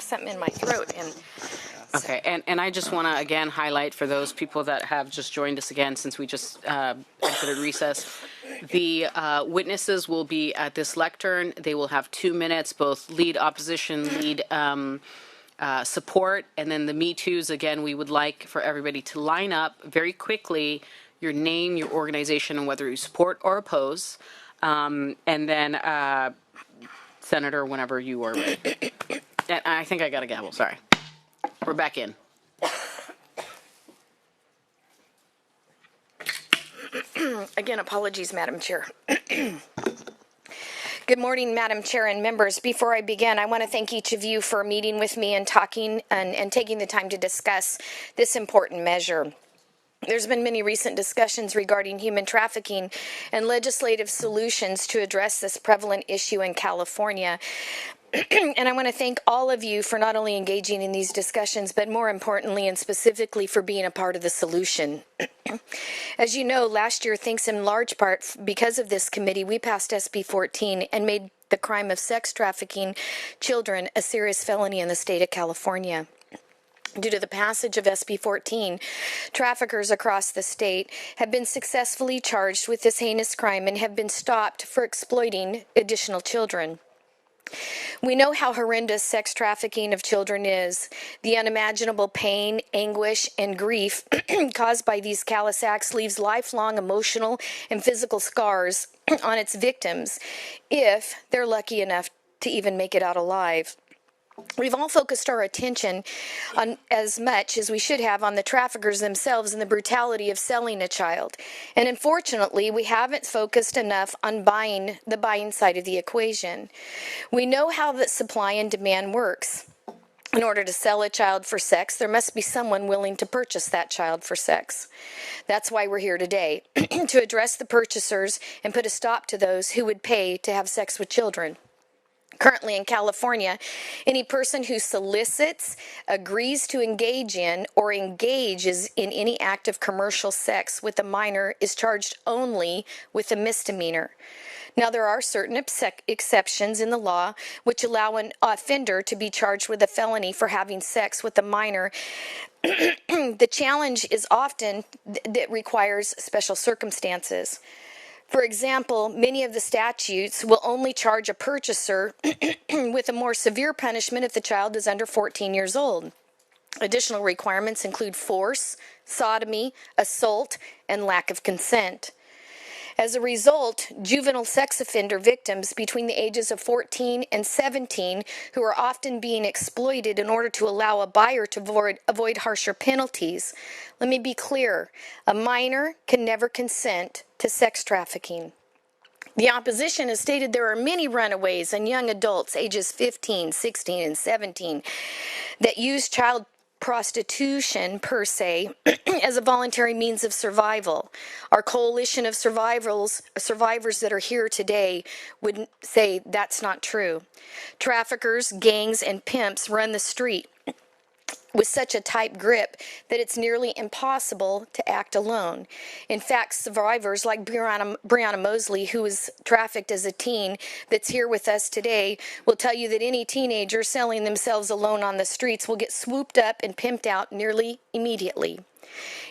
have something in my throat. And Okay, and I just want to again highlight for those people that have just joined us again since we just exited recess, the witnesses will be at this lectern. They will have 2 minutes, both lead opposition, lead support, and then the Me Too's. Again, we would like for everybody to line up very quickly, your name, your organization, and whether you support or oppose, and then Senator, whenever you are ready. And I think I got a gavel, sorry. We're back in. again, apologies, Madam Chair. Good morning, Madam Chair and members. Before I begin, I want to thank each of you for meeting with me and talking and taking the time to discuss this important measure. There's been many recent discussions regarding human trafficking and legislative solutions to address this prevalent issue in California. And I want to thank all of you for not only engaging in these discussions, but more importantly and specifically for being a part of the solution. As you know, last year, thanks in large part because of this committee, we passed SB 14 and made the crime of sex trafficking children a serious felony in the state of California. Due to the passage of SB 14, traffickers across the state have been successfully charged with this heinous crime and have been stopped for exploiting additional children. We know how horrendous sex trafficking of children is, the unimaginable pain, anguish, and grief caused by these callous acts leaves lifelong emotional and physical scars on its victims, if they're lucky enough to even make it out alive. We've all focused our attention on as much as we should have on the traffickers themselves and the brutality of selling a child. And unfortunately, we haven't focused enough on the buying side of the equation. We know how that supply and demand works. In order to sell a child for sex, there must be someone willing to purchase that child for sex. That's why we're here today, to address the purchasers and put a stop to those who would pay to have sex with children. Currently in California, any person who solicits, agrees to engage in, or engages in any act of commercial sex with a minor is charged only with a misdemeanor. Now, there are certain exceptions in the law which allow an offender to be charged with a felony for having sex with a minor. The challenge is often that requires special circumstances. For example, many of the statutes will only charge a purchaser with a more severe punishment if the child is under 14 years old. Additional requirements include force, sodomy, assault, and lack of consent. As a result, juvenile sex offender victims between the ages of 14 and 17 who are often being exploited in order to allow a buyer to avoid harsher penalties. Let me be clear, a minor can never consent to sex trafficking. The opposition has stated there are many runaways and young adults ages 15, 16, and 17 that use child prostitution per se as a voluntary means of survival. Our coalition of survivors that are here today would say that's not true. Traffickers, gangs, and pimps run the street with such a tight grip that it's nearly impossible to act alone. In fact, survivors like Brianna Mosley, who was trafficked as a teen, that's here with us today, will tell you that any teenager selling themselves alone on the streets will get swooped up and pimped out nearly immediately.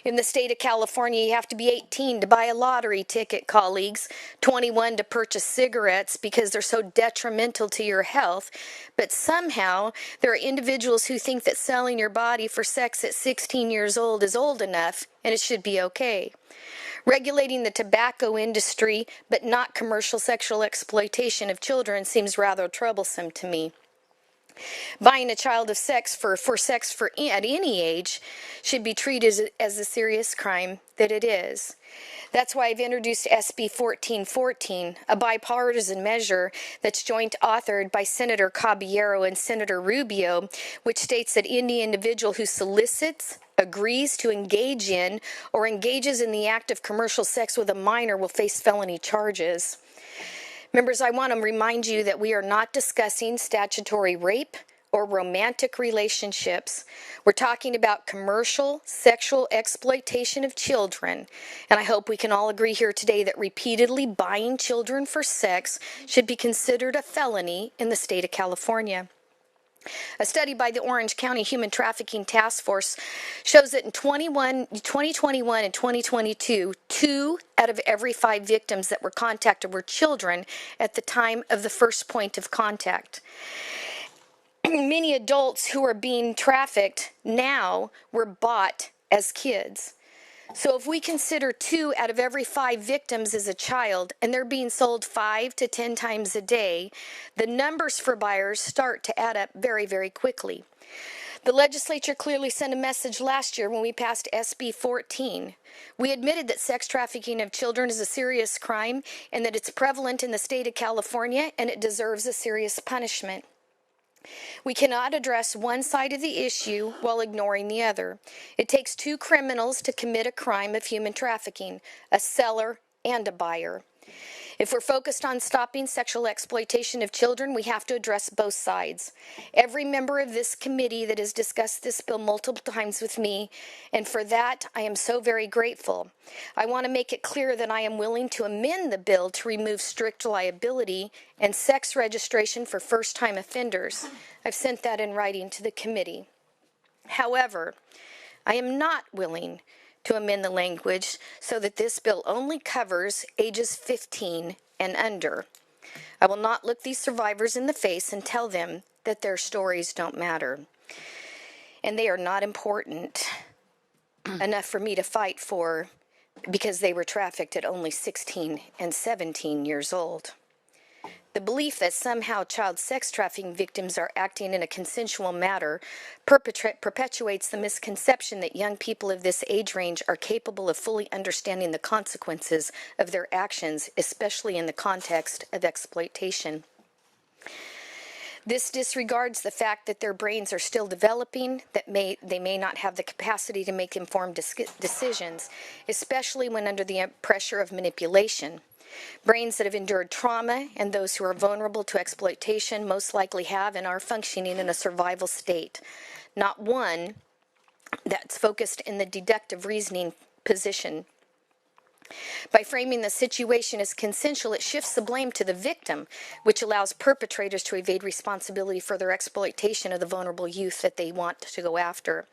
In the state of California, you have to be 18 to buy a lottery ticket, colleagues, 21 to purchase cigarettes because they're so detrimental to your health. But somehow, there are individuals who think that selling your body for sex at 16 years old is old enough and it should be okay. Regulating the tobacco industry, but not commercial sexual exploitation of children, seems rather troublesome to me. Buying a child of sex for at any age should be treated as a serious crime that it is. That's why I've introduced SB 1414, a bipartisan measure that's joint authored by Senator Caballero and Senator Rubio, which states that any individual who solicits, agrees to engage in, or engages in the act of commercial sex with a minor will face felony charges. Members, I want to remind you that we are not discussing statutory rape or romantic relationships. We're talking about commercial sexual exploitation of children. And I hope we can all agree here today that repeatedly buying children for sex should be considered a felony in the state of California. A study by the Orange County Human Trafficking Task Force shows that in 2021 and 2022, 2 out of every 5 victims that were contacted were children at the time of the first point of contact. Many adults who are being trafficked now were bought as kids. So if we consider 2 out of every 5 victims as a child, and they're being sold 5 to 10 times a day, the numbers for buyers start to add up very, very quickly. The legislature clearly sent a message last year when we passed SB 14. We admitted that sex trafficking of children is a serious crime and that it's prevalent in the state of California and it deserves a serious punishment. We cannot address one side of the issue while ignoring the other. It takes 2 criminals to commit a crime of human trafficking, a seller and a buyer. If we're focused on stopping sexual exploitation of children, we have to address both sides. Every member of this committee that has discussed this bill multiple times with me, and for that I am so very grateful. I want to make it clear that I am willing to amend the bill to remove strict liability and sex registration for first-time offenders. I've sent that in writing to the committee. However, I am not willing to amend the language so that this bill only covers ages 15 and under. I will not look these survivors in the face and tell them that their stories don't matter. And they are not important enough for me to fight for because they were trafficked at only 16 and 17 years old. The belief that somehow child sex trafficking victims are acting in a consensual manner perpetuates the misconception that young people of this age range are capable of fully understanding the consequences of their actions, especially in the context of exploitation. This disregards the fact that their brains are still developing, that they may not have the capacity to make informed decisions, especially when under the pressure of manipulation. Brains that have endured trauma and those who are vulnerable to exploitation most likely have and are functioning in a survival state, not one that's focused in the deductive reasoning position. By framing the situation as consensual, it shifts the blame to the victim, which allows perpetrators to evade responsibility for their exploitation of the vulnerable youth that they want to go after.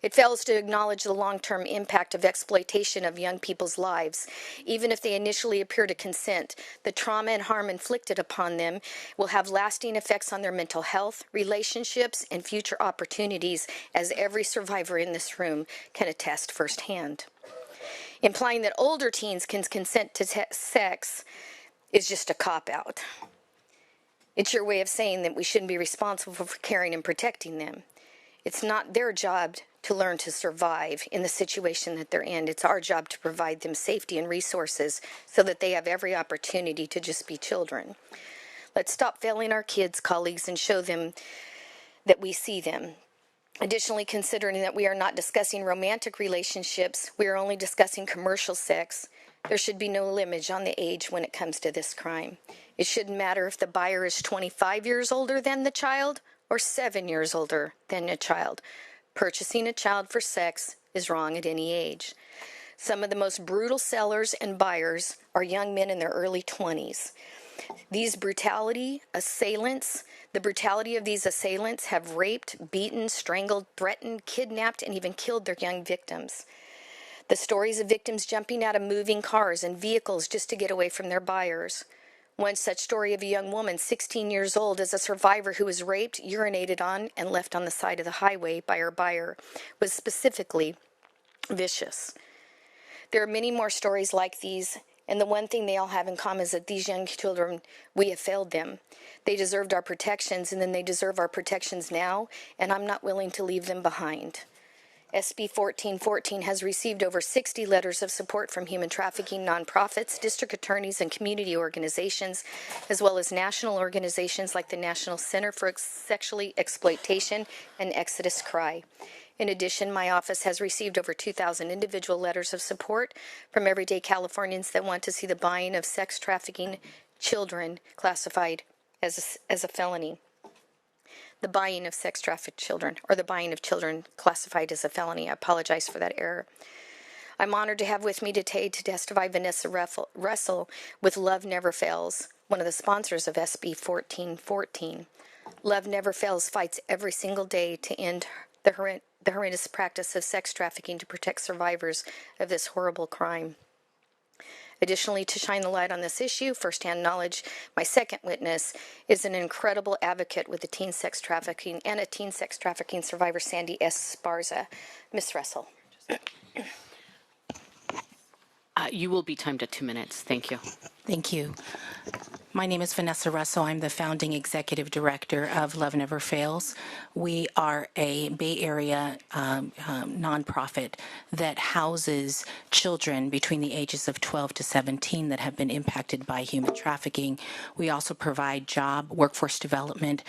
It fails to acknowledge the long-term impact of exploitation of young people's lives. Even if they initially appear to consent, the trauma and harm inflicted upon them will have lasting effects on their mental health, relationships, and future opportunities, as every survivor in this room can attest firsthand. Implying that older teens can consent to sex is just a cop-out. It's your way of saying that we shouldn't be responsible for caring and protecting them. It's not their job to learn to survive in the situation that they're in. It's our job to provide them safety and resources so that they have every opportunity to just be children. Let's stop failing our kids, colleagues, and show them that we see them. Additionally, considering that we are not discussing romantic relationships, we are only discussing commercial sex, there should be no limit on the age when it comes to this crime. It shouldn't matter if the buyer is 25 years older than the child or 7 years older than a child. Purchasing a child for sex is wrong at any age. Some of the most brutal sellers and buyers are young men in their early 20s. The brutality of these assailants have raped, beaten, strangled, threatened, kidnapped, and even killed their young victims. The stories of victims jumping out of moving cars and vehicles just to get away from their buyers. One such story of a young woman, 16 years old, as a survivor who was raped, urinated on, and left on the side of the highway by her buyer, was specifically vicious. There are many more stories like these, and the one thing they all have in common is that these young children, we have failed them. They deserved our protections, and then they deserve our protections now, and I'm not willing to leave them behind. SB 1414 has received over 60 letters of support from human trafficking nonprofits, district attorneys, and community organizations, as well as national organizations like the National Center for Sexual Exploitation and Exodus Cry. In addition, my office has received over 2,000 individual letters of support from everyday Californians that want to see the buying of sex trafficking children classified as a felony. The buying of sex trafficked children, or the buying of children classified as a felony. I apologize for that error. I'm honored to have with me today to testify Vanessa Russell with Love Never Fails, one of the sponsors of SB 1414. Love Never Fails fights every single day to end the horrendous practice of sex trafficking to protect survivors of this horrible crime. Additionally, to shine the light on this issue, firsthand knowledge, my second witness is an incredible advocate with the teen sex trafficking and a teen sex trafficking survivor, Sandy Esparza. Ms. Russell. You will be timed at 2 minutes. Thank you. Thank you. My name is Vanessa Russell. I'm the founding executive director of Love Never Fails. We are a Bay Area nonprofit that houses children between the ages of 12 to 17 that have been impacted by human trafficking. We also provide workforce development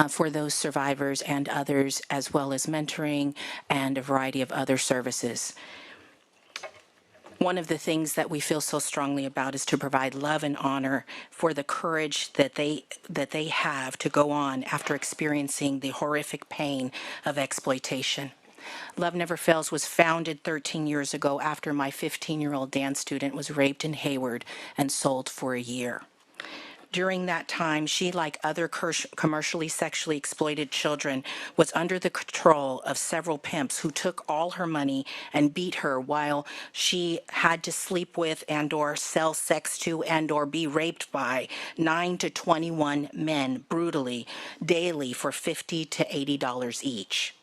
for those survivors and others, as well as mentoring and a variety of other services. One of the things that we feel so strongly about is to provide love and honor for the courage that they have to go on after experiencing the horrific pain of exploitation. Love Never Fails was founded 13 years ago after my 15-year-old dance student was raped in Hayward and sold for a year. During that time, she, like other commercially sexually exploited children, was under the control of several pimps who took all her money and beat her while she had to sleep with and or sell sex to and or be raped by 9 to 21 men brutally daily for $50 to $80 each.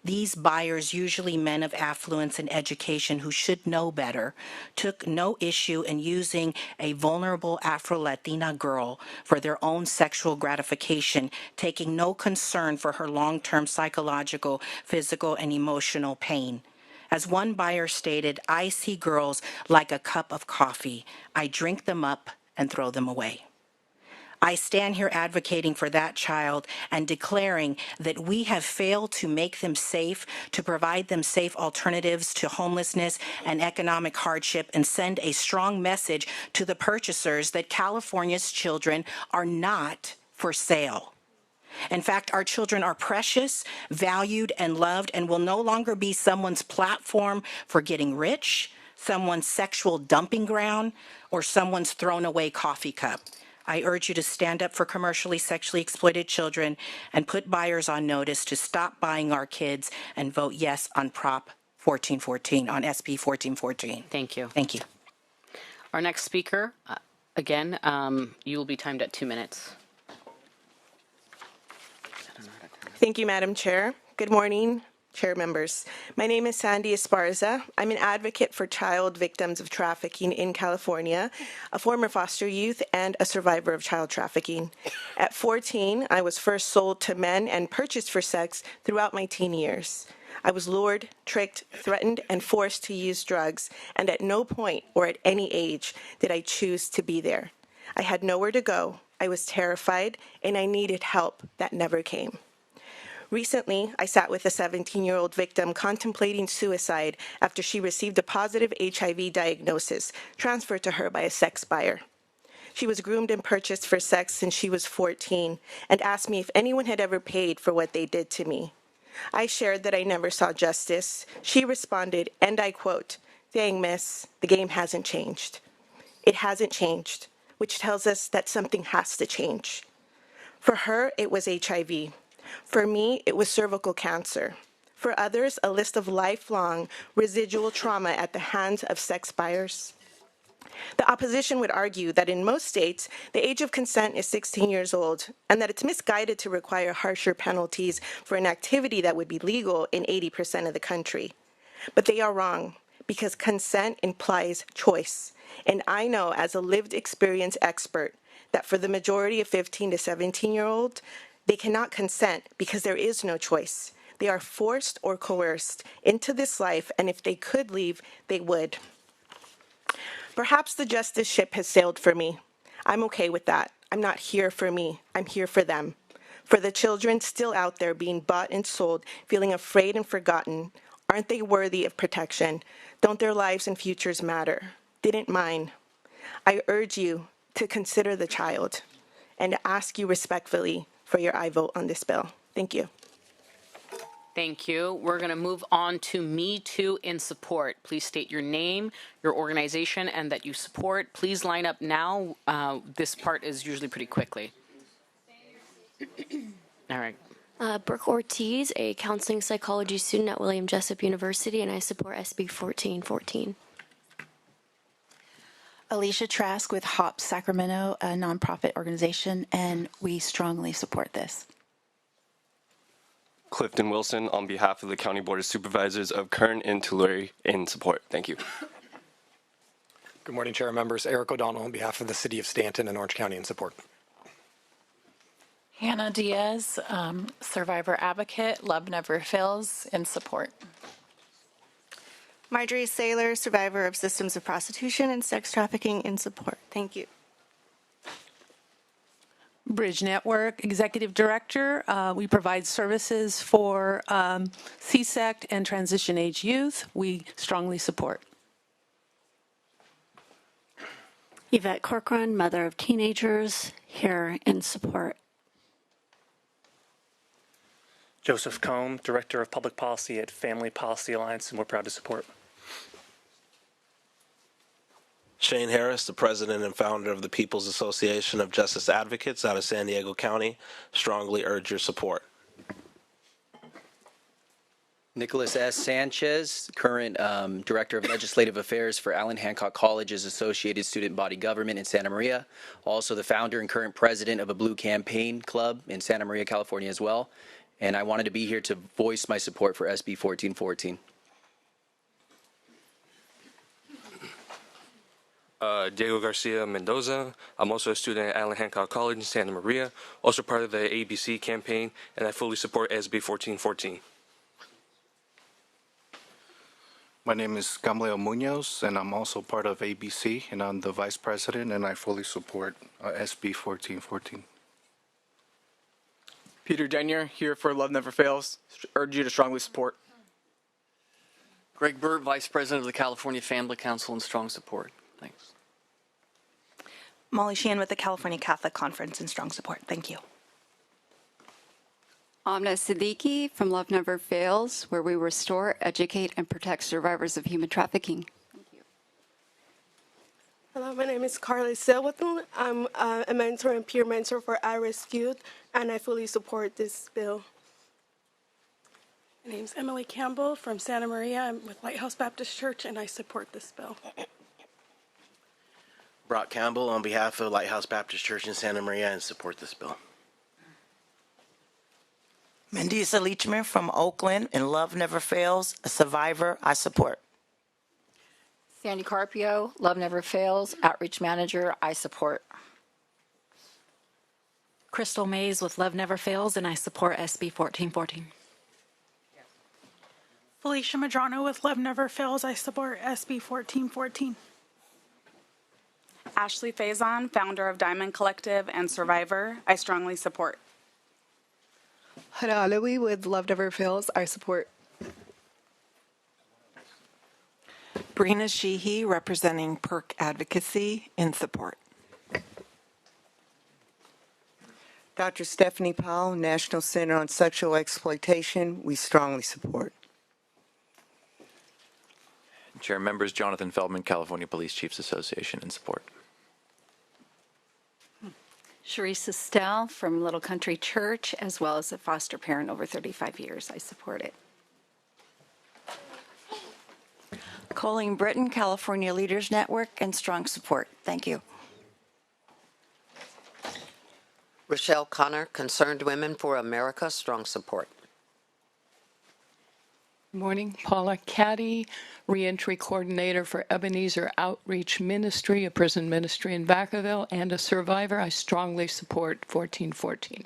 These buyers, usually men of affluence and education who should know better, took no issue in using a vulnerable Afro-Latina girl for their own sexual gratification, taking no concern for her long-term psychological, physical, and emotional pain. As one buyer stated, "I see girls like a cup of coffee. I drink them up and throw them away." I stand here advocating for that child and declaring that we have failed to make them safe, to provide them safe alternatives to homelessness and economic hardship, and send a strong message to the purchasers that California's children are not for sale. In fact, our children are precious, valued, and loved, and will no longer be someone's platform for getting rich, someone's sexual dumping ground, or someone's thrown away coffee cup. I urge you to stand up for commercially sexually exploited children and put buyers on notice to stop buying our kids and vote yes on Prop 1414, on SB 1414. Thank you. Thank you. Our next speaker, again, you will be timed at 2 minutes. Thank you, Madam Chair. Good morning, Chair members. My name is Sandy Esparza. I'm an advocate for child victims of trafficking in California, a former foster youth, and a survivor of child trafficking. At 14, I was first sold to men and purchased for sex throughout my teen years. I was lured, tricked, threatened, and forced to use drugs, and at no point or at any age did I choose to be there. I had nowhere to go, I was terrified, and I needed help that never came. Recently, I sat with a 17-year-old victim contemplating suicide after she received a positive HIV diagnosis transferred to her by a sex buyer. She was groomed and purchased for sex since she was 14 and asked me if anyone had ever paid for what they did to me. I shared that I never saw justice. She responded, and I quote, "Dang, miss, the game hasn't changed." It hasn't changed, which tells us that something has to change. For her, it was HIV. For me, it was cervical cancer. For others, a list of lifelong residual trauma at the hands of sex buyers. The opposition would argue that in most states, the age of consent is 16 years old, and that it's misguided to require harsher penalties for an activity that would be legal in 80% of the country. But they are wrong, because consent implies choice. And I know as a lived experience expert that for the majority of 15 to 17-year-olds, they cannot consent because there is no choice. They are forced or coerced into this life, and if they could leave, they would. Perhaps the justice ship has sailed for me. I'm okay with that. I'm not here for me. I'm here for them. For the children still out there being bought and sold, feeling afraid and forgotten. Aren't they worthy of protection? Don't their lives and futures matter? Didn't mine? I urge you to consider the child and ask you respectfully for your aye vote on this bill. Thank you. Thank you. We're going to move on to Me Too in support. Please state your name, your organization, and that you support. Please line up now. This part is usually pretty quickly. All right. Brooke Ortiz, a counseling psychology student at William Jessup University, and I support SB 1414. Alicia Trask with HOP Sacramento, a nonprofit organization, and we strongly support this. Clifton Wilson on behalf of the County Board of Supervisors of Kern and Tulare in support. Thank you. Good morning, Chair and members. Eric O'Donnell on behalf of the City of Stanton and Orange County in support. Hannah Diaz, survivor advocate, Love Never Fails, in support. Marjorie Saylor, survivor of systems of prostitution and sex trafficking, in support. Thank you. Bridge Network Executive Director. We provide services for CSEC and transition age youth. We strongly support. Yvette Corcoran, mother of teenagers, here in support. Joseph Combe, Director of Public Policy at Family Policy Alliance, and we're proud to support. Shane Harris, the president and founder of the People's Association of Justice Advocates out of San Diego County, strongly urge your support. Nicholas S. Sanchez, current Director of Legislative Affairs for Allen Hancock College's Associated Student Body Government in Santa Maria, also the founder and current president of a Blue Campaign Club in Santa Maria, California as well. And I wanted to be here to voice my support for SB 1414. Diego Garcia Mendoza. I'm also a student at Allen Hancock College in Santa Maria, also part of the ABC campaign, and I fully support SB 1414. My name is Gamaliel Munoz, and I'm also part of ABC, and I'm the vice president, and I fully support SB 1414. Peter Denyer, here for Love Never Fails. Urge you to strongly support. Greg Burt, Vice President of the California Family Council, in strong support. Thanks. Molly Sheehan with the California Catholic Conference, in strong support. Thank you. Amna Siddiqui from Love Never Fails, where we restore, educate, and protect survivors of human trafficking. Hello, my name is Carly Silverton. I'm a mentor and peer mentor for at-risk youth, and I fully support this bill. My name is Emily Campbell from Santa Maria. I'm with Lighthouse Baptist Church, and I support this bill. Brock Campbell on behalf of Lighthouse Baptist Church in Santa Maria and support this bill. Mendisa Leachman from Oakland and Love Never Fails, a survivor I support. Sandy Carpio, Love Never Fails, outreach manager, I support. Crystal Mays with Love Never Fails, and I support SB 1414. Felicia Madrano with Love Never Fails. I support SB 1414. Ashley Faison, founder of Diamond Collective and survivor, I strongly support. Hada Alawi with Love Never Fails, I support. Brina Sheehy, representing PERC Advocacy, in support. Dr. Stephanie Powell, National Center on Sexual Exploitation, we strongly support. Chair members, Jonathan Feldman, California Police Chiefs Association, in support. Sharice Estelle from Little Country Church, as well as a foster parent over 35 years. I support it. Colleen Britton, California Leaders Network, and strong support. Thank you. Rochelle Connor, Concerned Women for America, strong support. Good morning. Paula Caddy, Reentry Coordinator for Ebenezer Outreach Ministry, a prison ministry in Vacaville, and a survivor. I strongly support 1414.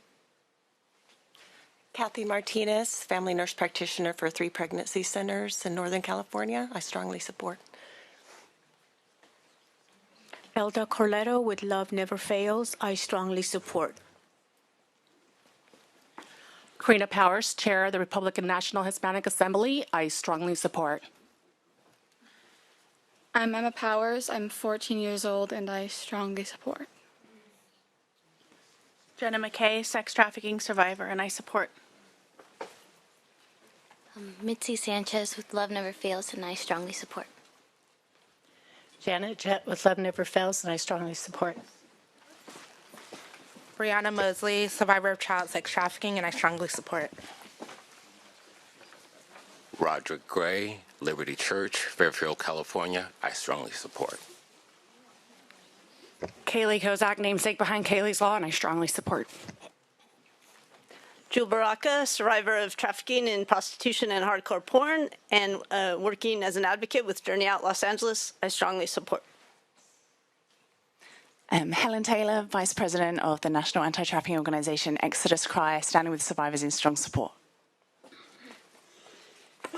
Kathy Martinez, family nurse practitioner for 3 pregnancy centers in Northern California. I strongly support. Elda Corletto with Love Never Fails. I strongly support. Karina Powers, Chair of the Republican National Hispanic Assembly, I strongly support. I'm Emma Powers. I'm 14 years old, and I strongly support. Jenna McKay, sex trafficking survivor, and I support. Mitzi Sanchez with Love Never Fails, and I strongly support. Janet Jett with Love Never Fails, and I strongly support. Brianna Mosley, survivor of child sex trafficking, and I strongly support. Roderick Gray, Liberty Church, Fairfield, California. I strongly support. Kaylee Kozak, namesake behind Kaylee's Law, and I strongly support. Jewel Baraka, survivor of trafficking in prostitution and hardcore porn, and working as an advocate with Journey Out Los Angeles. I strongly support. Helen Taylor, Vice President of the National Anti-Trafficking Organization Exodus Cry, standing with survivors in strong support.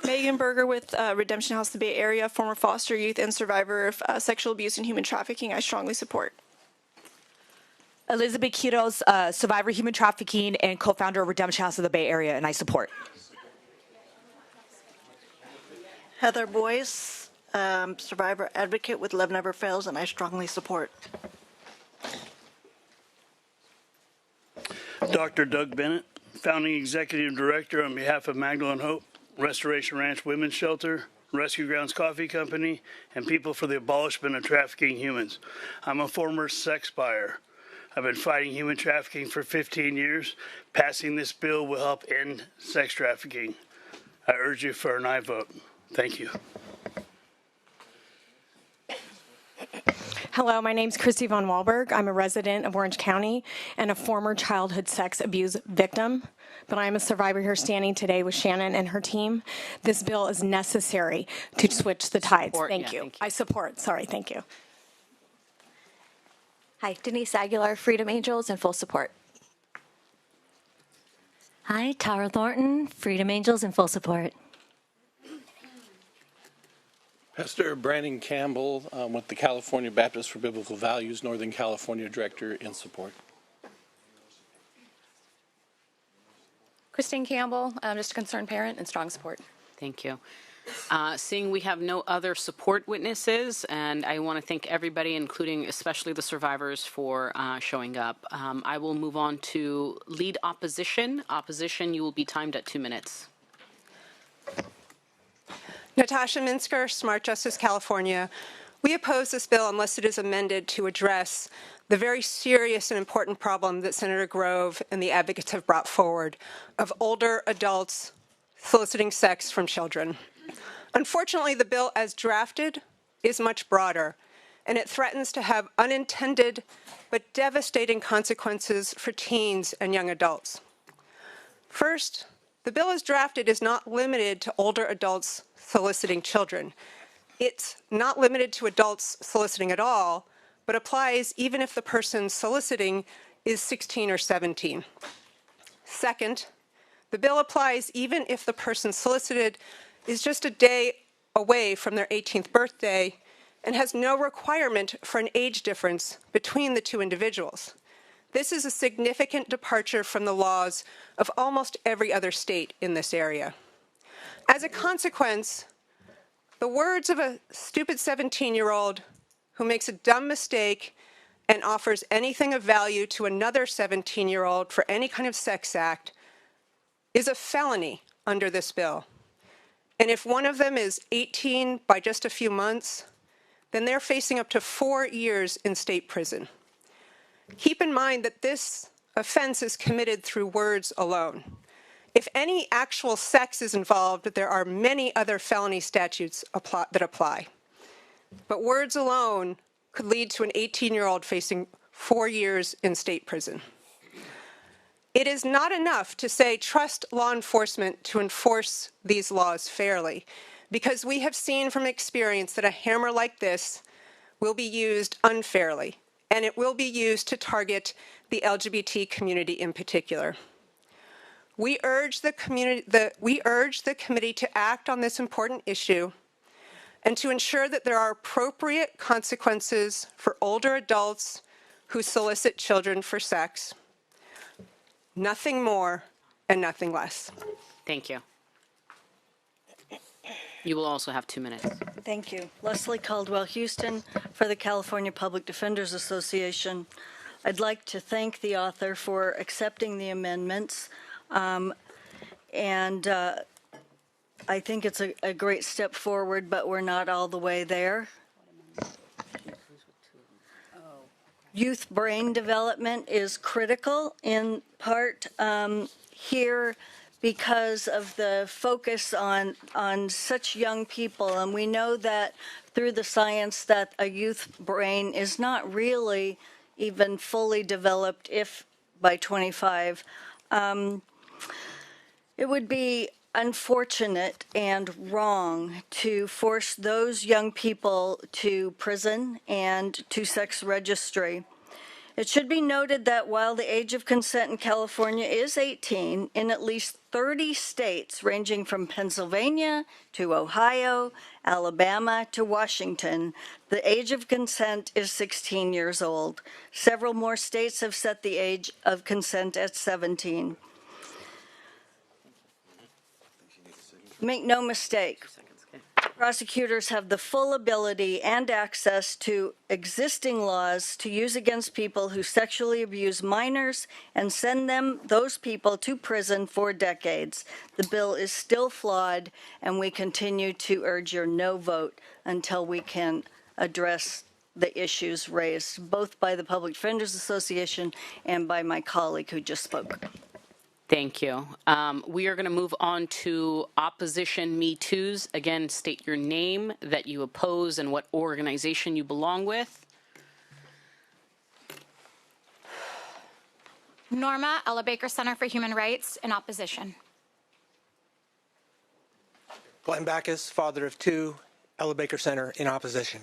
Megan Berger with Redemption House, the Bay Area, former foster youth and survivor of sexual abuse and human trafficking. I strongly support. Elizabeth Quiroz, survivor of human trafficking and co-founder of Redemption House of the Bay Area, and I support. Heather Boyce, survivor advocate with Love Never Fails, and I strongly support. Dr. Doug Bennett, founding executive director on behalf of Magdalene Hope, Restoration Ranch Women's Shelter, Rescue Grounds Coffee Company, and People for the Abolishment of Trafficking Humans. I'm a former sex buyer. I've been fighting human trafficking for 15 years. Passing this bill will help end sex trafficking. I urge you for an aye vote. Thank you. Hello, my name is Christy Von Wahlberg. I'm a resident of Orange County and a former childhood sex abuse victim, but I am a survivor here standing today with Shannon and her team. This bill is necessary to switch the tides. Thank you. I support. Sorry, thank you. Hi, Denise Aguilar, Freedom Angels, in full support. Hi, Tara Thornton, Freedom Angels, in full support. Pastor Brandon Campbell with the California Baptist for Biblical Values, Northern California Director, in support. Christine Campbell, just a concerned parent, in strong support. Thank you. Seeing we have no other support witnesses, and I want to thank everybody, including especially the survivors, for showing up. I will move on to lead opposition. Opposition, you will be timed at 2 minutes. Natasha Minsker, Smart Justice California. We oppose this bill unless it is amended to address the very serious and important problem that Senator Grove and the advocates have brought forward of older adults soliciting sex from children. Unfortunately, the bill as drafted is much broader, and it threatens to have unintended but devastating consequences for teens and young adults. First, the bill as drafted is not limited to older adults soliciting children. It's not limited to adults soliciting at all, but applies even if the person soliciting is 16 or 17. Second, the bill applies even if the person solicited is just a day away from their 18th birthday and has no requirement for an age difference between the two individuals. This is a significant departure from the laws of almost every other state in this area. As a consequence, the words of a stupid 17-year-old who makes a dumb mistake and offers anything of value to another 17-year-old for any kind of sex act is a felony under this bill. And if one of them is 18 by just a few months, then they're facing up to 4 years in state prison. Keep in mind that this offense is committed through words alone. If any actual sex is involved, there are many other felony statutes that apply. But words alone could lead to an 18-year-old facing 4 years in state prison. It is not enough to say trust law enforcement to enforce these laws fairly, because we have seen from experience that a hammer like this will be used unfairly, and it will be used to target the LGBT community in particular. We urge the committee to act on this important issue and to ensure that there are appropriate consequences for older adults who solicit children for sex. Nothing more and nothing less. Thank you. You will also have 2 minutes. Thank you. Leslie Caldwell Houston for the California Public Defenders Association. I'd like to thank the author for accepting the amendments. I think it's a great step forward, but we're not all the way there. youth brain development is critical in part here because of the focus on such young people. And we know that through the science that a youth brain is not really even fully developed if by 25. It would be unfortunate and wrong to force those young people to prison and to sex registry. It should be noted that while the age of consent in California is 18, in at least 30 states, ranging from Pennsylvania to Ohio, Alabama to Washington, the age of consent is 16 years old. Several more states have set the age of consent at 17. Make no mistake, prosecutors have the full ability and access to existing laws to use against people who sexually abuse minors and send those people to prison for decades. The bill is still flawed, and we continue to urge your no vote until we can address the issues raised both by the Public Defenders Association and by my colleague who just spoke. Thank you. We are going to move on to opposition Me Too's. Again, state your name, that you oppose, and what organization you belong with. Norma, Ella Baker Center for Human Rights, in opposition. Glenn Backus, father of two, Ella Baker Center, in opposition.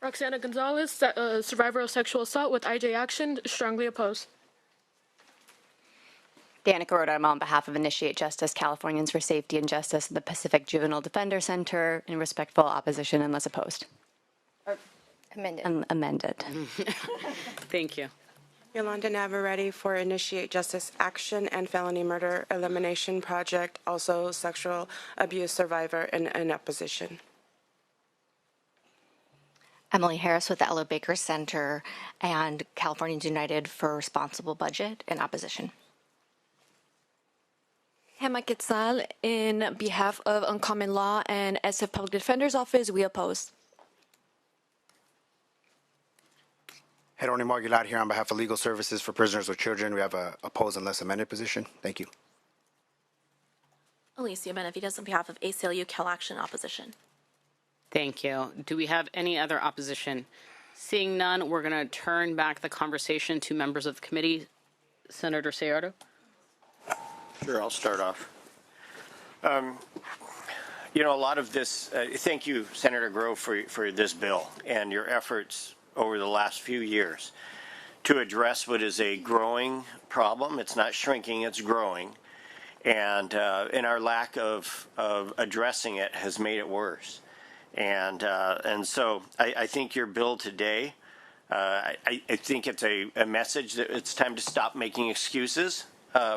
Roxana Gonzalez, survivor of sexual assault with IJ Action, strongly oppose. Danica Rodham on behalf of Initiate Justice, Californians for Safety and Justice, the Pacific Juvenile Defender Center, in respectful opposition unless opposed. Amended. Amended. Thank you. Yolanda Navarrete for Initiate Justice Action and Felony Murder Elimination Project, also sexual abuse survivor, in opposition. Emily Harris with the Ella Baker Center and Californians United for Responsible Budget, in opposition. Hema Quetzal, in behalf of Uncommon Law and SF Public Defender's Office, we oppose. Jeronimo Aguilar here on behalf of Legal Services for Prisoners with Children. We have a oppose unless amended position. Thank you. Alicia Benavides on behalf of ACLU Cal Action, opposition. Thank you. Do we have any other opposition? Seeing none, we're going to turn back the conversation to members of the committee. Senator Sayardo. Sure, I'll start off. You know, a lot of this, thank you, Senator Grove, for this bill and your efforts over the last few years to address what is a growing problem. It's not shrinking, it's growing. And our lack of addressing it has made it worse. And so I think your bill today, I think it's a message that it's time to stop making excuses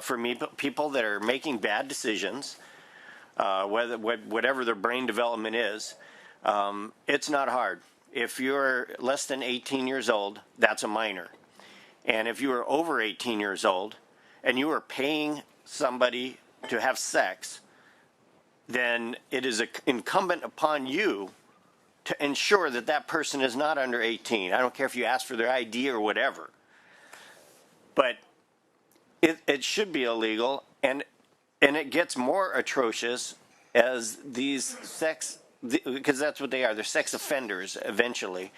for people that are making bad decisions, whatever their brain development is. It's not hard. If you're less than 18 years old, that's a minor. And if you are over 18 years old and you are paying somebody to have sex, then it is incumbent upon you to ensure that that person is not under 18. I don't care if you ask for their ID or whatever. But it should be illegal, and it gets more atrocious as these because that's what they are. They're sex offenders eventually.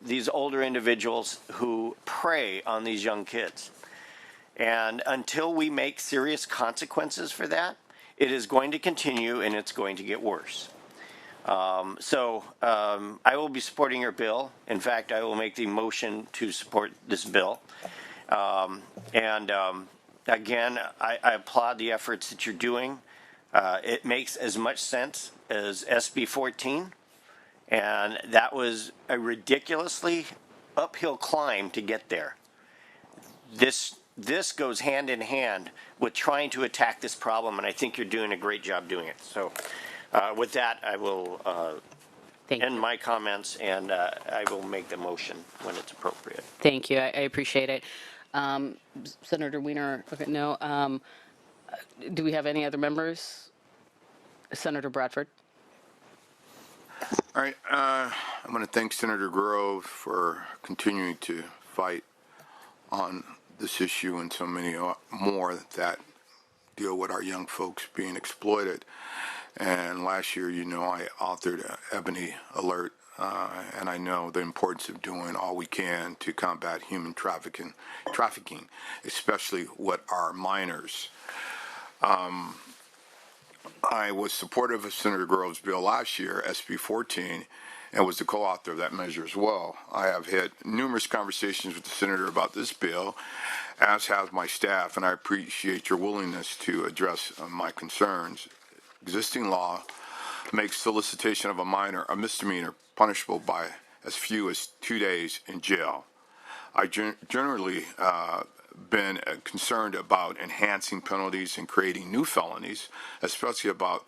These older individuals who prey on these young kids. And until we make serious consequences for that, it is going to continue and it's going to get worse. So I will be supporting your bill. In fact, I will make the motion to support this bill. Again, I applaud the efforts that you're doing. It makes as much sense as SB 14, and that was a ridiculously uphill climb to get there. This goes hand in hand with trying to attack this problem, and I think you're doing a great job doing it. So with that, I will end my comments, and I will make the motion when it's appropriate. Thank you. I appreciate it. Senator Wiener, okay, no. Do we have any other members? Senator Bradford. All right. I'm going to thank Senator Grove for continuing to fight on this issue and so many more that deal with our young folks being exploited. And last year, I authored Ebony Alert, and I know the importance of doing all we can to combat human trafficking, especially with our minors. I was supportive of Senator Grove's bill last year, SB 14, and was the co-author of that measure as well. I have had numerous conversations with the senator about this bill, as has my staff, and I appreciate your willingness to address my concerns. Existing law makes solicitation of a minor a misdemeanor, punishable by as few as 2 days in jail. I generally been concerned about enhancing penalties and creating new felonies, especially about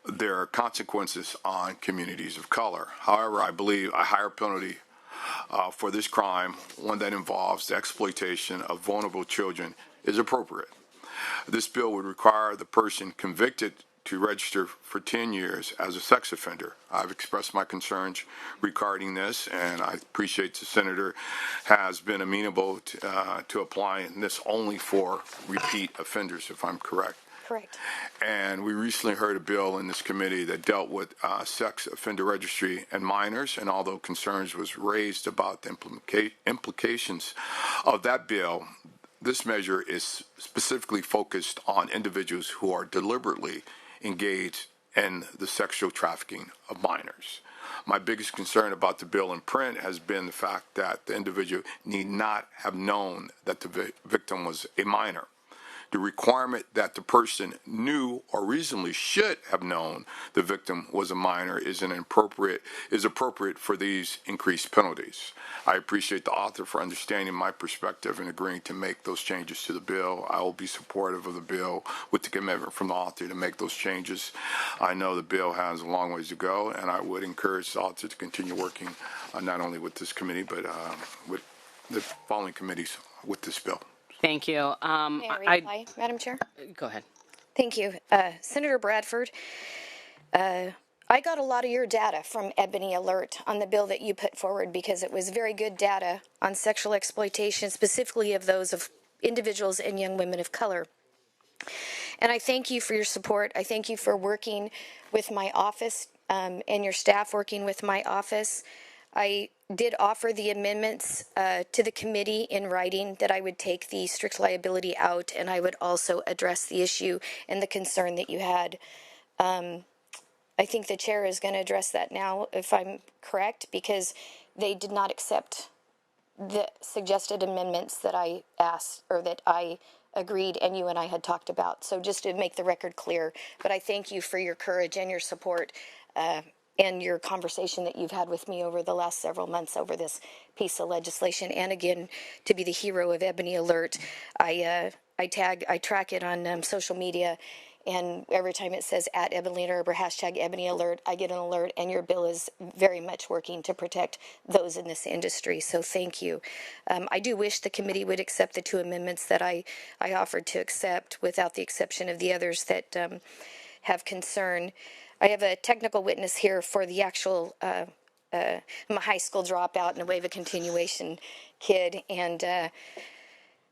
their consequences on communities of color. However, I believe a higher penalty for this crime, one that involves the exploitation of vulnerable children, is appropriate. This bill would require the person convicted to register for 10 years as a sex offender. I've expressed my concerns regarding this, and I appreciate the senator has been amenable to applying this only for repeat offenders, if I'm correct. Correct. And we recently heard a bill in this committee that dealt with Sex Offender Registry and minors, and although concerns was raised about the implications of that bill, this measure is specifically focused on individuals who are deliberately engaged in the sexual trafficking of minors. My biggest concern about the bill in print has been the fact that the individual need not have known that the victim was a minor. The requirement that the person knew or reasonably should have known the victim was a minor is appropriate for these increased penalties. I appreciate the author for understanding my perspective and agreeing to make those changes to the bill. I will be supportive of the bill with the commitment from the author to make those changes. I know the bill has a long ways to go, and I would encourage the author to continue working not only with this committee, but with the following committees with this bill. Thank you. May I reply, Madam Chair? Go ahead. Thank you. Senator Bradford, I got a lot of your data from Ebony Alert on the bill that you put forward because it was very good data on sexual exploitation, specifically of those of individuals and young women of color. And I thank you for your support. I thank you for working with my office and your staff working with my office. I did offer the amendments to the committee in writing that I would take the strict liability out, and I would also address the issue and the concern that you had. I think the chair is going to address that now, if I'm correct, because they did not accept the suggested amendments that I asked, or that I agreed and you and I had talked about. So just to make the record clear, but I thank you for your courage and your support and your conversation that you've had with me over the last several months over this piece of legislation. And again, to be the hero of Ebony Alert, I track it on social media, and every time it says @Ebony Alert or #Ebony Alert, I get an alert, and your bill is very much working to protect those in this industry. So thank you. I do wish the committee would accept the two amendments that I offered to accept, without the exception of the others that have concern. I have a technical witness here for the actual, I'm a high school dropout and a wave of continuation kid, and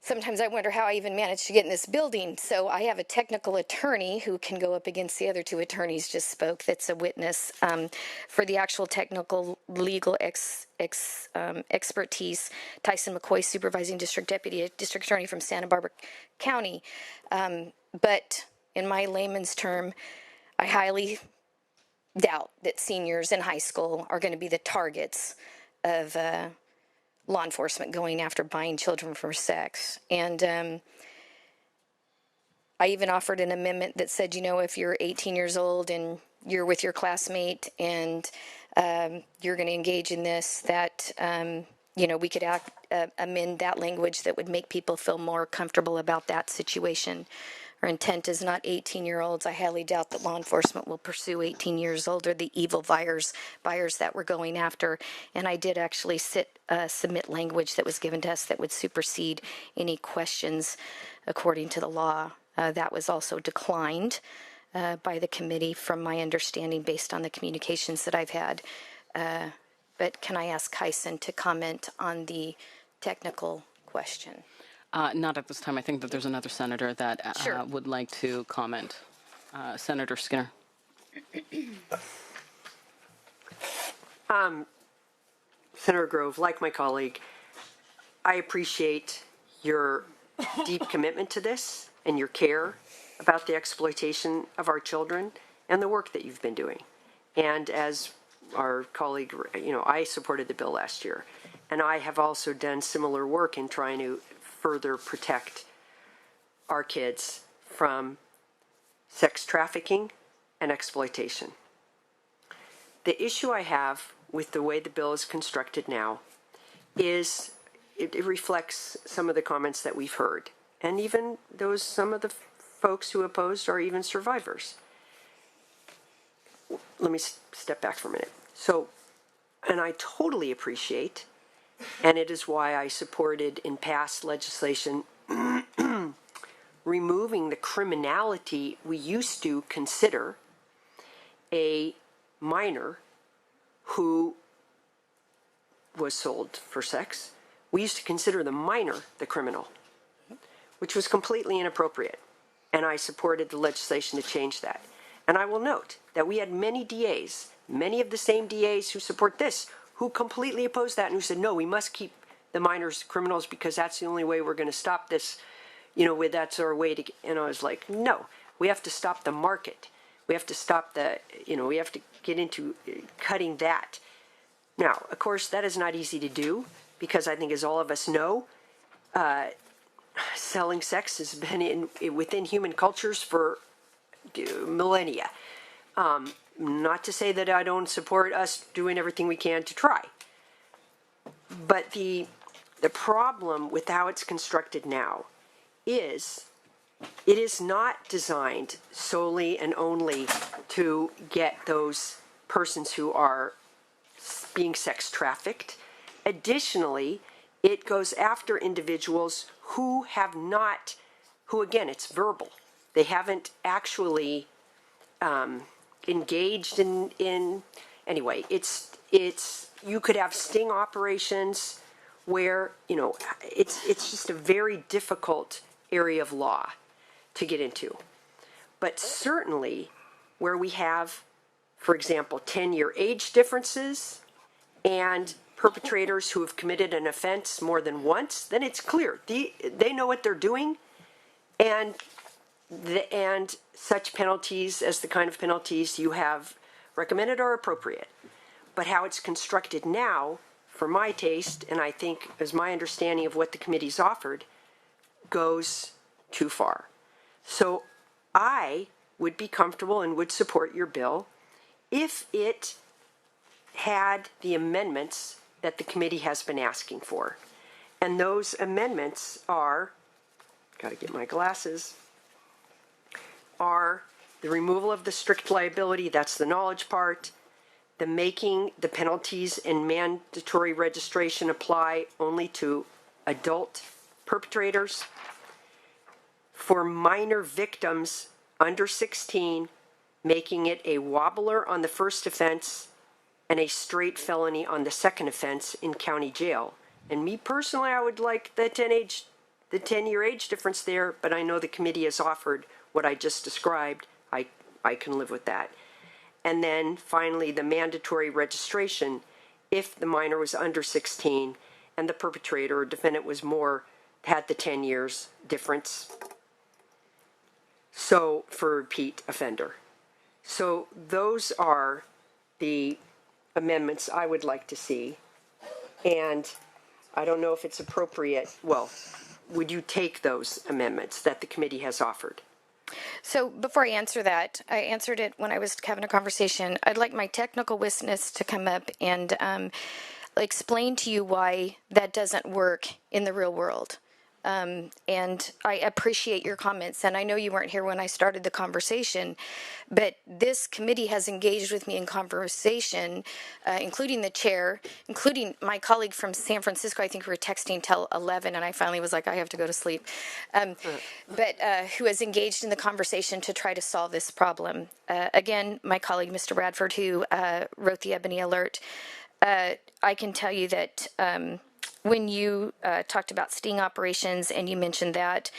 sometimes I wonder how I even managed to get in this building. So I have a technical attorney who can go up against the other two attorneys just spoke, that's a witness for the actual technical legal expertise, Tyson McCoy, Supervising District Deputy, District Attorney from Santa Barbara County. But in my layman's term, I highly doubt that seniors in high school are going to be the targets of law enforcement going after buying children for sex. And I even offered an amendment that said, if you're 18 years old and you're with your classmate and you're going to engage in this, that, we could amend that language that would make people feel more comfortable about that situation. Our intent is not 18-year-olds. I highly doubt that law enforcement will pursue 18 years old or the evil buyers that we're going after. And I did actually submit language that was given to us that would supersede any questions according to the law. That was also declined by the committee, from my understanding, based on the communications that I've had but can I ask Kyson to comment on the technical question? Not at this time. I think that there's another senator that Sure. would like to comment. Senator Skinner. Senator Grove, like my colleague, I appreciate your deep commitment to this and your care about the exploitation of our children and the work that you've been doing. And as our colleague, I supported the bill last year, and I have also done similar work in trying to further protect our kids from sex trafficking and exploitation. The issue I have with the way the bill is constructed now is it reflects some of the comments that we've heard, and even some of the folks who opposed are even survivors. Let me step back for a minute. So, and I totally appreciate, and it is why I supported in past legislation removing the criminality we used to consider a minor who was sold for sex. We used to consider the minor the criminal, which was completely inappropriate. And I supported the legislation to change that. And I will note that we had many DAs, many of the same DAs who support this, who completely opposed that and who said, no, we must keep the minors criminals because that's the only way we're going to stop this. That's our way to, and I was like, no, we have to stop the market. We have to stop we have to get into cutting that. Now, of course, that is not easy to do because I think, as all of us know, selling sex has been within human cultures for millennia. Not to say that I don't support us doing everything we can to try. But the problem with how it's constructed now is it is not designed solely and only to get those persons who are being sex trafficked. Additionally, it goes after individuals who have not, who again, it's verbal. They haven't actually engaged in anyway, it's you could have sting operations where, it's just a very difficult area of law to get into. But certainly where we have, for example, 10-year age differences and perpetrators who have committed an offense more than once, then it's clear. They know what they're doing, and such penalties as the kind of penalties you have recommended are appropriate. But how it's constructed now, for my taste, and I think as my understanding of what the committee's offered, goes too far. So I would be comfortable and would support your bill if it had the amendments that the committee has been asking for. And those amendments are, gotta get my glasses, are the removal of the strict liability, that's the knowledge part, the making the penalties and mandatory registration apply only to adult perpetrators, for minor victims under 16, making it a wobbler on the first offense and a straight felony on the second offense in county jail. And me personally, I would like the 10-year age difference there, but I know the committee has offered what I just described. I can live with that. And then finally, the mandatory registration if the minor was under 16 and the perpetrator or defendant had the 10 years difference. So for repeat offender. So those are the amendments I would like to see. And I don't know if it's appropriate. Well, would you take those amendments that the committee has offered? So before I answer that, I answered it when I was having a conversation. I'd like my technical witness to come up and explain to you why that doesn't work in the real world. And I appreciate your comments, and I know you weren't here when I started the conversation, but this committee has engaged with me in conversation, including the chair, including my colleague from San Francisco. I think we were texting till 11, and I finally was like, I have to go to sleep. But who has engaged in the conversation to try to solve this problem. Again, my colleague, Mr. Bradford, who wrote the Ebony Alert, I can tell you that when you talked about sting operations and you mentioned that,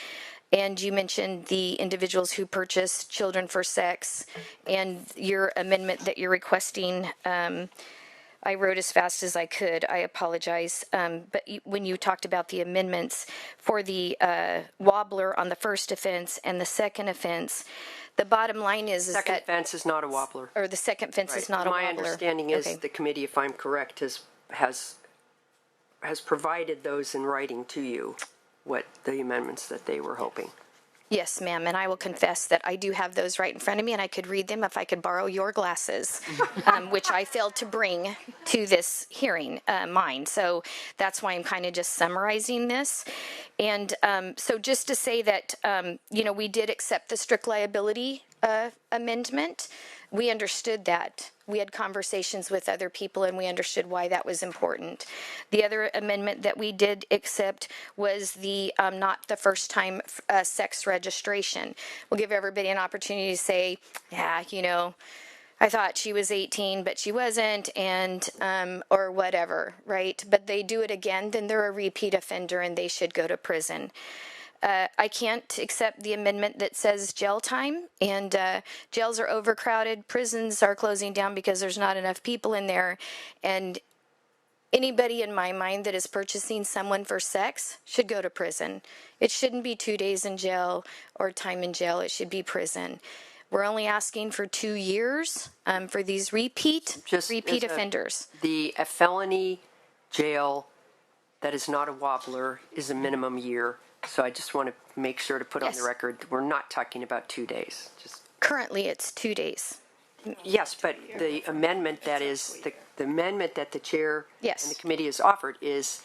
and you mentioned the individuals who purchase children for sex and your amendment that you're requesting, I wrote as fast as I could. I apologize. But when you talked about the amendments for the wobbler on the first offense and the second offense, the bottom line is Second that offense is not a wobbler. or the second offense is not a wobbler. My understanding is Okay. the committee, if I'm correct, has provided those in writing to you, what the amendments that they were hoping. Yes, ma'am, and I will confess that I do have those right in front of me, and I could read them if I could borrow your glasses, which I failed to bring to this hearing, mine. So that's why I'm kind of just summarizing this. And so just to say that, we did accept the strict liability amendment. We understood that. We had conversations with other people and we understood why that was important. The other amendment that we did accept was the not the first time sex registration. We'll give everybody an opportunity to say, yeah, I thought she was 18, but she wasn't, and or whatever, right? But they do it again, then they're a repeat offender and they should go to prison. I can't accept the amendment that says jail time, and jails are overcrowded, prisons are closing down because there's not enough people in there, and anybody in my mind that is purchasing someone for sex should go to prison. It shouldn't be 2 days in jail or time in jail. It should be prison. We're only asking for 2 years for these repeat offenders. A felony jail that is not a wobbler is a minimum year. So I just want to make sure to put on the record, we're not talking about 2 days. Currently, it's 2 days. Yes, but the amendment that is the amendment that the chair and the committee has offered is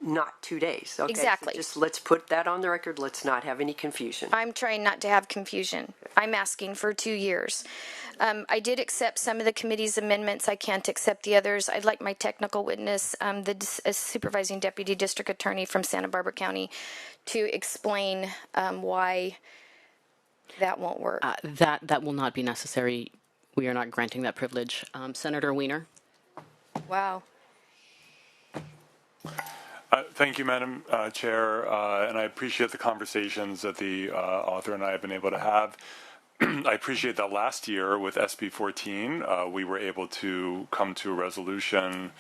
not 2 days. Okay? Exactly. So just let's put that on the record. Let's not have any confusion. I'm trying not to have confusion. I'm asking for 2 years. I did accept some of the committee's amendments. I can't accept the others. I'd like my technical witness, the supervising deputy district attorney from Santa Barbara County, to explain why that won't work. That will not be necessary. We are not granting that privilege. Senator Wiener. Wow. Thank you, Madam Chair, and I appreciate the conversations that the author and I have been able to have. I appreciate that last year with SB 14, we were able to come to a resolution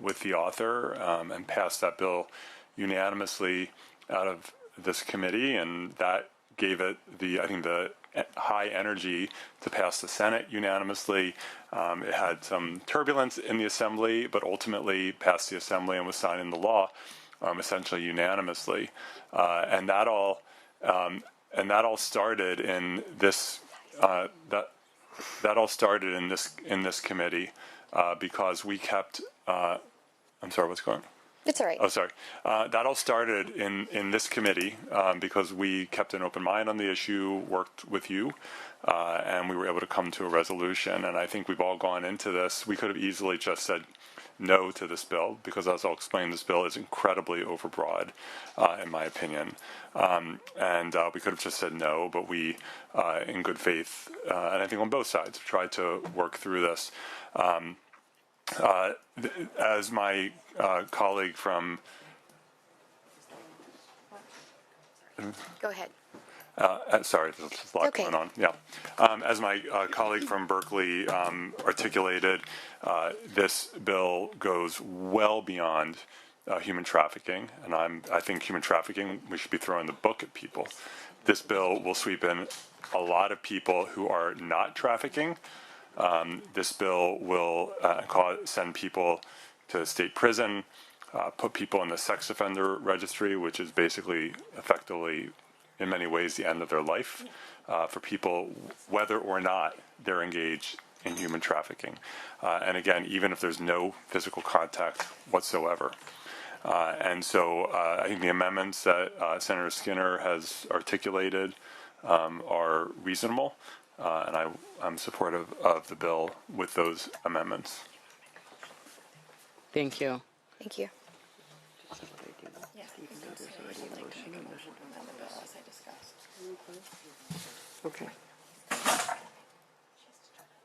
with the author and pass that bill unanimously out of this committee, and that gave it the high energy to pass the Senate unanimously. It had some turbulence in the Assembly, but ultimately passed the Assembly and was signed into law, essentially unanimously. And that all started in this. That all started in this committee because we kept. I'm sorry, what's going on? It's all right. Oh, sorry. That all started in this committee because we kept an open mind on the issue, worked with you, and we were able to come to a resolution. And I think we've all gone into this. We could have easily just said no to this bill because, as I'll explain, this bill is incredibly overbroad, in my opinion. And we could have just said no, but we, in good faith, and I think on both sides, tried to work through this. As my colleague from Go ahead. Sorry, there's a lot going on. Yeah. As my colleague from Berkeley articulated, this bill goes well beyond human trafficking, and I think human trafficking, we should be throwing the book at people. This bill will sweep in a lot of people who are not trafficking. This bill will send people to state prison, put people in the Sex Offender Registry, which is basically effectively, in many ways, the end of their life for people, whether or not they're engaged in human trafficking. And again, even if there's no physical contact whatsoever. And so I think the amendments that Senator Skinnner has articulated are reasonable. And I'm supportive of the bill with those amendments. Thank you. Thank you. Okay.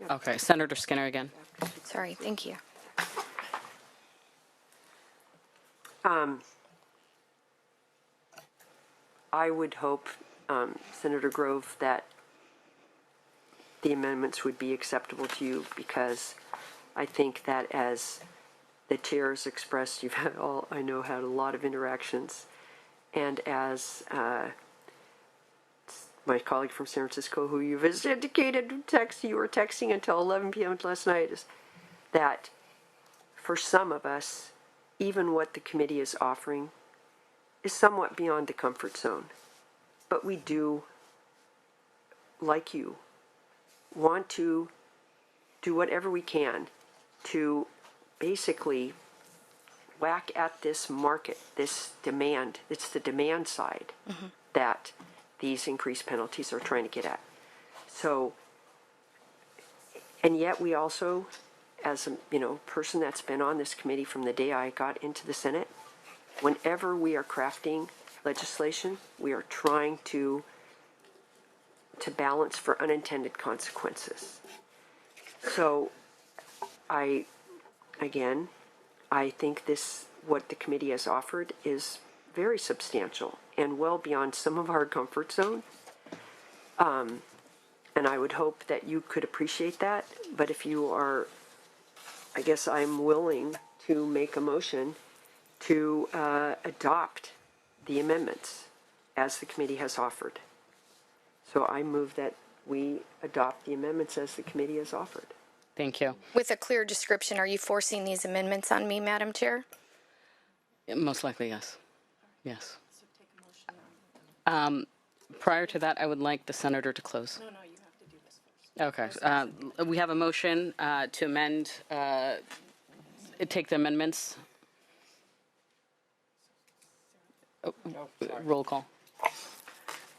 Okay, Senator Skinnner again. Sorry, thank you. I would hope, Senator Grove, that the amendments would be acceptable to you, because I think that, as the chair has expressed, you've had I know, had a lot of interactions, and as my colleague from San Francisco, who you've indicated you were texting until 11 p.m. last night, is that for some of us, even what the committee is offering is somewhat beyond the comfort zone. But we do, like you, want to do whatever we can to basically whack at this market, this demand. It's the demand side that these increased penalties are trying to get at. So, and yet we also, as a person that's been on this committee from the day I got into the Senate, whenever we are crafting legislation, we are trying to balance for unintended consequences. So I think what the committee has offered is very substantial and well beyond some of our comfort zone. And I would hope that you could appreciate that. But if you are, I guess I'm willing to make a motion to adopt the amendments as the committee has offered. So I move that we adopt the amendments as the committee has offered. Thank you. With a clear description, are you forcing these amendments on me, Madam Chair? Most likely, yes. Yes. Prior to that, I would like the senator to close. No, you have to do this first. Okay. We have a motion to amend, take the amendments. Oh, roll call.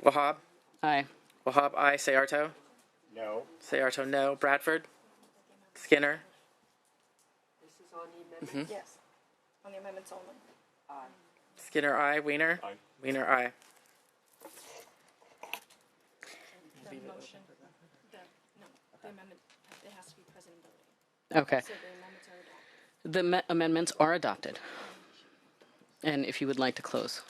Wahab? Aye. Wahab, aye. Sayarto? No. Sayarto, no. Bradford? Skinner? This is on the amendment? Yes. On the amendments only. Aye. Skinner, aye. Wiener? Aye. Wiener, aye. The motion, the amendment, it has to be present and voting. Okay. So the amendments are adopted. The amendments are adopted. And if you would like to close.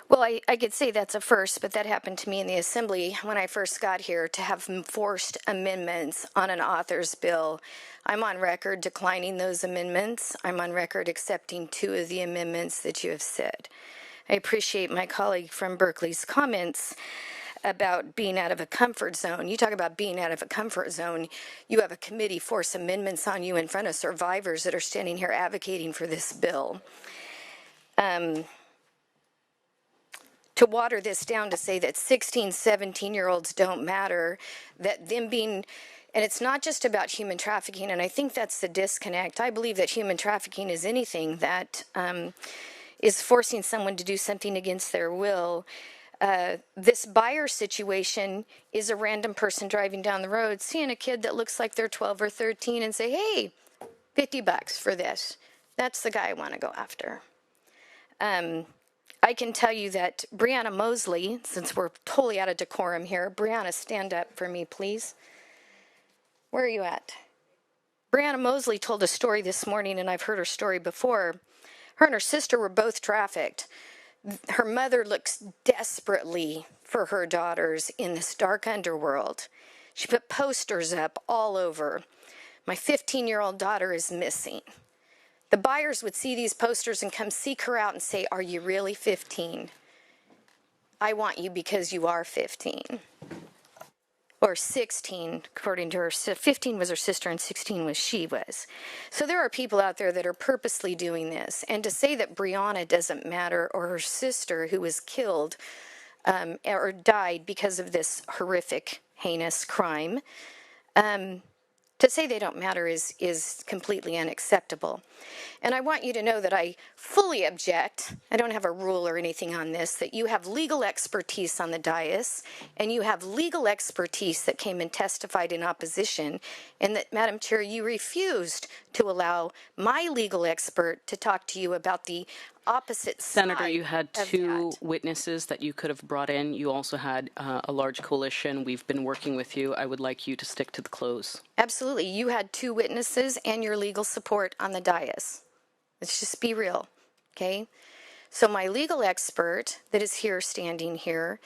Well, I could say that's a first, but that happened to me in the Assembly when I first got here, to have forced amendments on an author's bill. I'm on record declining those amendments. I'm on record accepting 2 of the amendments that you have said. I appreciate my colleague from Berkeley's comments about being out of a comfort zone. You talk about being out of a comfort zone. You have a committee force amendments on you in front of survivors that are standing here advocating for this bill. To water this down to say that 16, 17-year-olds don't matter, that them being, and it's not just about human trafficking, and I think that's the disconnect. I believe that human trafficking is anything that is forcing someone to do something against their will. This buyer situation is a random person driving down the road, seeing a kid that looks like they're 12 or 13 and say, hey, $50 for this. That's the guy I want to go after. I can tell you that Brianna Mosley, since we're totally out of decorum here, Brianna, stand up for me, please. Where are you at? Brianna Mosley told a story this morning, and I've heard her story before. Her and her sister were both trafficked. Her mother looks desperately for her daughters in this dark underworld. She put posters up all over. My 15-year-old daughter is missing. The buyers would see these posters and come seek her out and say, are you really 15? I want you because you are 15. Or 16, according to her. 15 was her sister and 16 was she was. So there are people out there that are purposely doing this. And to say that Brianna doesn't matter, or her sister who was killed or died because of this horrific, heinous crime, to say they don't matter is completely unacceptable. And I want you to know that I fully object. I don't have a rule or anything on this, that you have legal expertise on the dais, and you have legal expertise that came and testified in opposition, and that, Madam Chair, you refused to allow my legal expert to talk to you about the opposite Senator, side you had of 2 that. witnesses that you could have brought in. You also had a large coalition. We've been working with you. I would like you to stick to the close. Absolutely. You had 2 witnesses and your legal support on the dais. Let's just be real. Okay? So my legal expert that is here, standing here,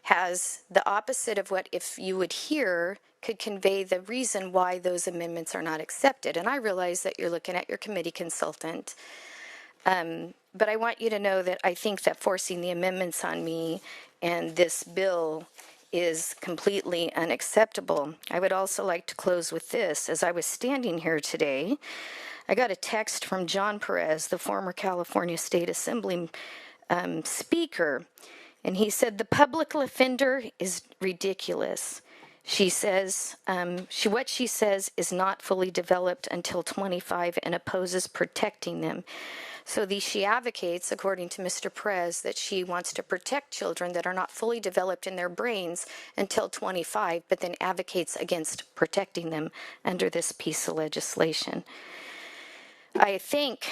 has the opposite of what, if you would hear, could convey the reason why those amendments are not accepted. And I realize that you're looking at your committee consultant. But I want you to know that I think that forcing the amendments on me and this bill is completely unacceptable. I would also like to close with this. As I was standing here today, I got a text from John Perez, the former California State Assembly speaker, and he said, the public offender is ridiculous. She says, what she says is not fully developed until 25 and opposes protecting them. So she advocates, according to Mr. Perez, that she wants to protect children that are not fully developed in their brains until 25, but then advocates against protecting them under this piece of legislation. I thank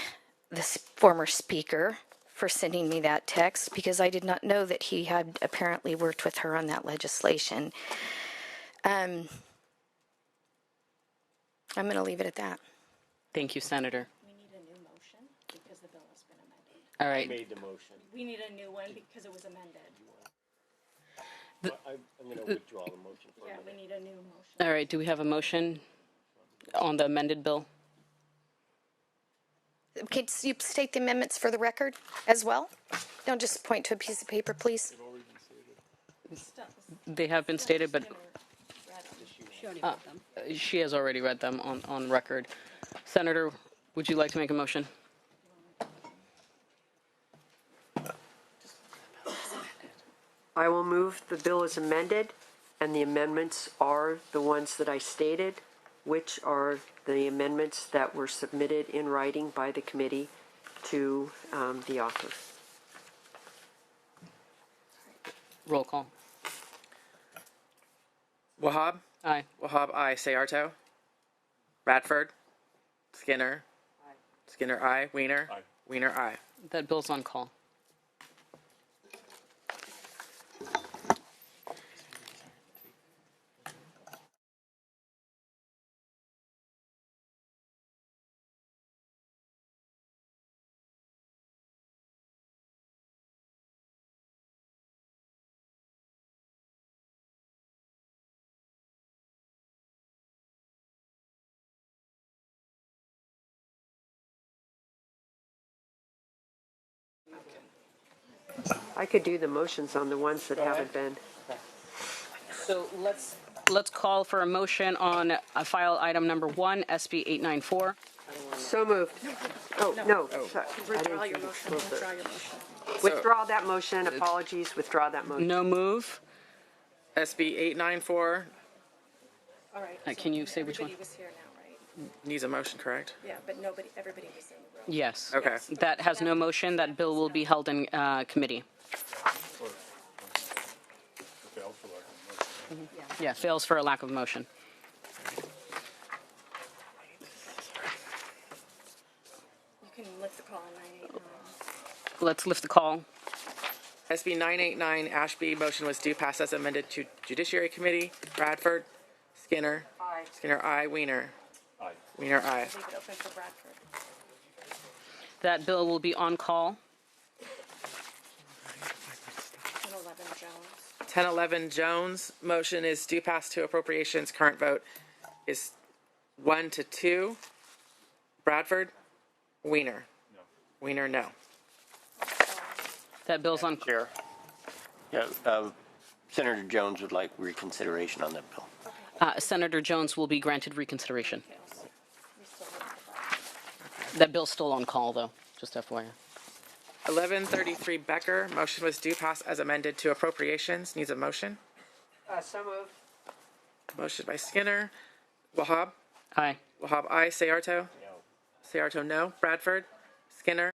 this former speaker for sending me that text, because I did not know that he had apparently worked with her on that legislation. I'm going to leave it at that. Thank you, Senator. We need a new motion because the bill has been amended. All right. Made the motion. We need a new one because it was amended. I'm going to withdraw the motion for a minute. We need a new motion. All right. Do we have a motion on the amended bill? Can you state the amendments for the record as well? Don't just point to a piece of paper, please. They have been stated, but she has already read them on record. Senator, would you like to make a motion? I will move the bill as amended, and the amendments are the ones that I stated, which are the amendments that were submitted in writing by the committee to the author. Roll call. Wahab? Aye. Wahab, aye. Sayarto? Bradford? Skinner? Aye. Skinner, aye. Wiener? Aye. Wiener, aye. That bill's on call. I could do the motions on the ones that haven't been. So let's call for a motion on file item number 1, SB 894. So moved. Oh, no. Sorry. Withdraw your motion. Withdraw your motion. Withdraw that motion. Apologies. Withdraw that motion. No move. SB 894 All right. Can you say which one? Everybody was here now, right? needs a motion, correct? Yeah, but everybody was in the room. Yes. Okay. That has no motion. That bill will be held in committee. Yeah, fails for a lack of motion. You can lift the call on 989. Let's lift the call. SB 989 Ashby motion was due pass as amended to Judiciary Committee. Bradford? Skinner? Aye. Skinner, aye. Wiener? Aye. Wiener, aye. Leave it open for Bradford. That bill will be on call. 1011 Jones. 1011 Jones motion is due pass to appropriations. Current vote is 1-2. Bradford? Wiener? No. Wiener, no. That bill's on. Chair. Yeah, Senator Jones would like reconsideration on that bill. Senator Jones will be granted reconsideration. That bill's still on call, though, just FYI. 1133 Becker motion was due pass as amended to appropriations. Needs a motion. So moved. Motion by Skinner. Wahab? Aye. Wahab, aye. Sayarto? No. Sayarto, no. Bradford? Skinner?